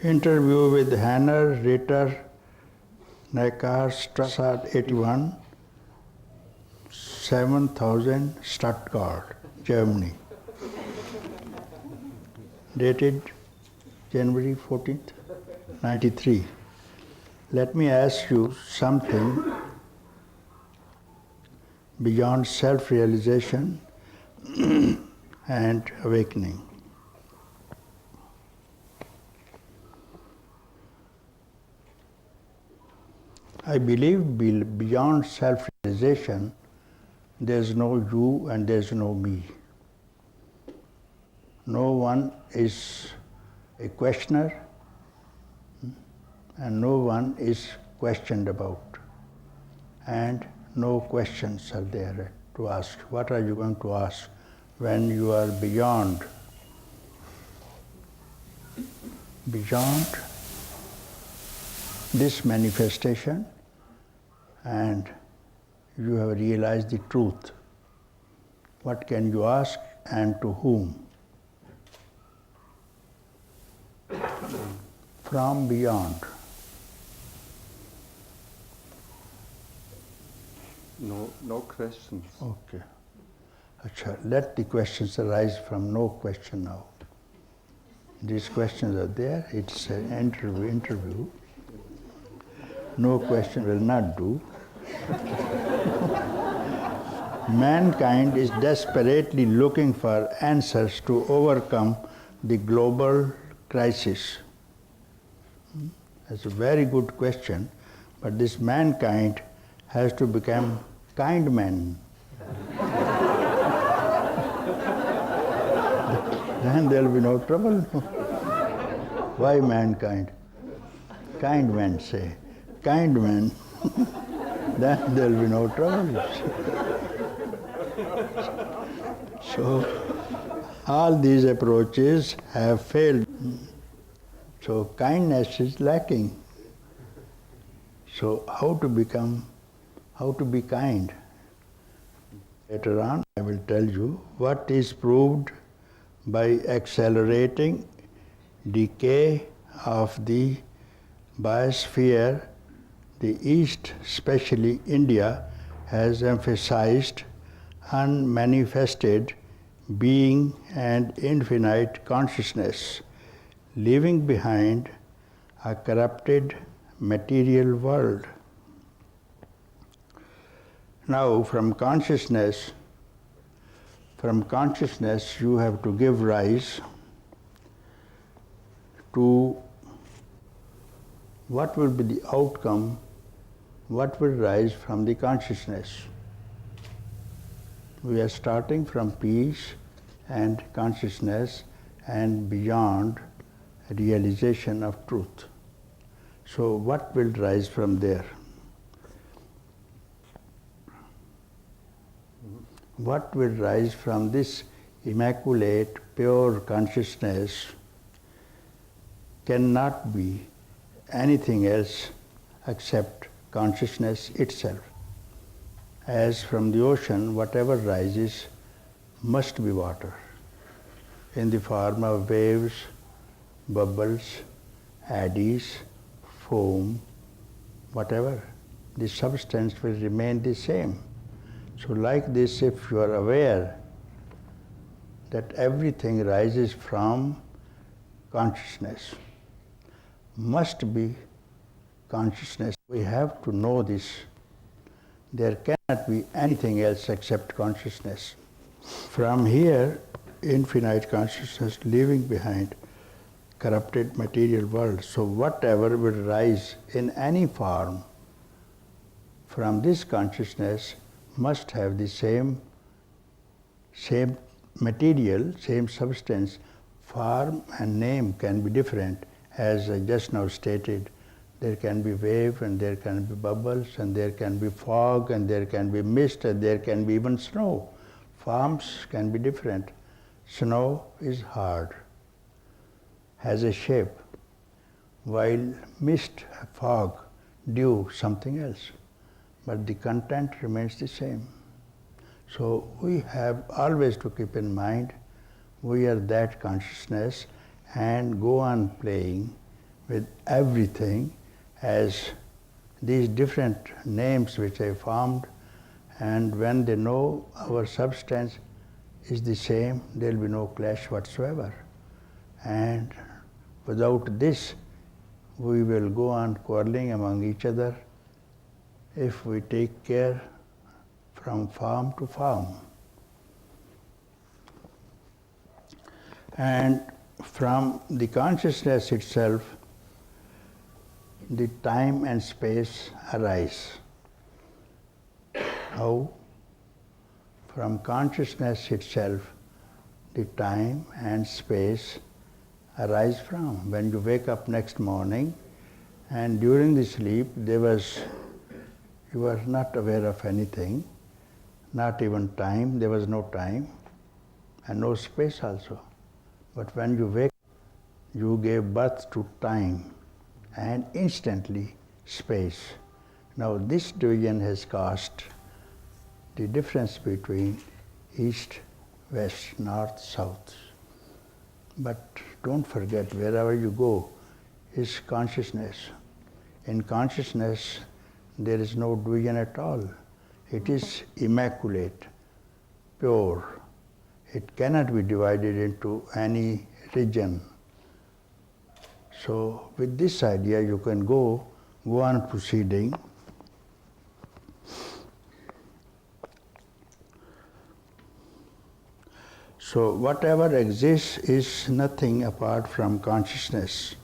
Interview with Henner, Ritter, Neckarstraße 81, 7000 Stuttgart, Germany. Dated January 14th, 93. Let me ask you something beyond self-realization and awakening. I believe beyond self-realization, there's no you and there's no me. No one is a questioner and no one is questioned about. And no questions are there to ask. What are you going to ask when you are beyond this manifestation and you have realized the truth? What can you ask and to whom? From beyond. No questions. Okay. Achha, let the questions arise from no question now. These questions are there, it's an interview. No question will not do. Mankind is desperately looking for answers to overcome the global crisis. That's a very good question, but this mankind has to become kind men. Then there will be no trouble. Why mankind? Kind men say. Kind men. Then there will be no trouble. So, all these approaches have failed. So, kindness is lacking. So, how to be kind? Later on, I will tell you what is proved by accelerating decay of the biosphere. The East, especially India, has emphasized unmanifested being and infinite consciousness, leaving behind a corrupted material world. Now, from consciousness you have to give rise to what will be the outcome, what will rise from the consciousness. We are starting from peace and consciousness and beyond realization of truth. So what will rise from there? What will rise from this immaculate, pure consciousness cannot be anything else except consciousness itself. As from the ocean, whatever rises must be water in the form of waves, bubbles, eddies, foam, whatever. The substance will remain the same. So like this, if you are aware that everything rises from consciousness, must be consciousness. We have to know this. There cannot be anything else except consciousness. From here, infinite consciousness leaving behind corrupted material world. So whatever will rise in any form from this consciousness must have the same material, same substance. Form and name can be different. As I just now stated, there can be wave and there can be bubbles and there can be fog and there can be mist and there can be even snow. Forms can be different. Snow is hard, has a shape, while mist, fog, dew, something else. But the content remains the same. So we have always to keep in mind we are that consciousness and go on playing with everything as these different names which I formed, and when they know our substance is the same, there will be no clash whatsoever. And without this, we will go on quarreling among each other if we take care from form to form. And from the consciousness itself, the time and space arise. How? From consciousness itself, the time and space arise from. When you wake up next morning, and during the sleep, you were not aware of anything, not even time, there was no time, and no space also. But when you wake, you gave birth to time, and instantly space. Now this division has caused the difference between east, west, north, south. But don't forget, wherever you go is consciousness. In consciousness, there is no division at all. It is immaculate, pure. It cannot be divided into any region. So with this idea, you can go on proceeding. So whatever exists is nothing apart from consciousness.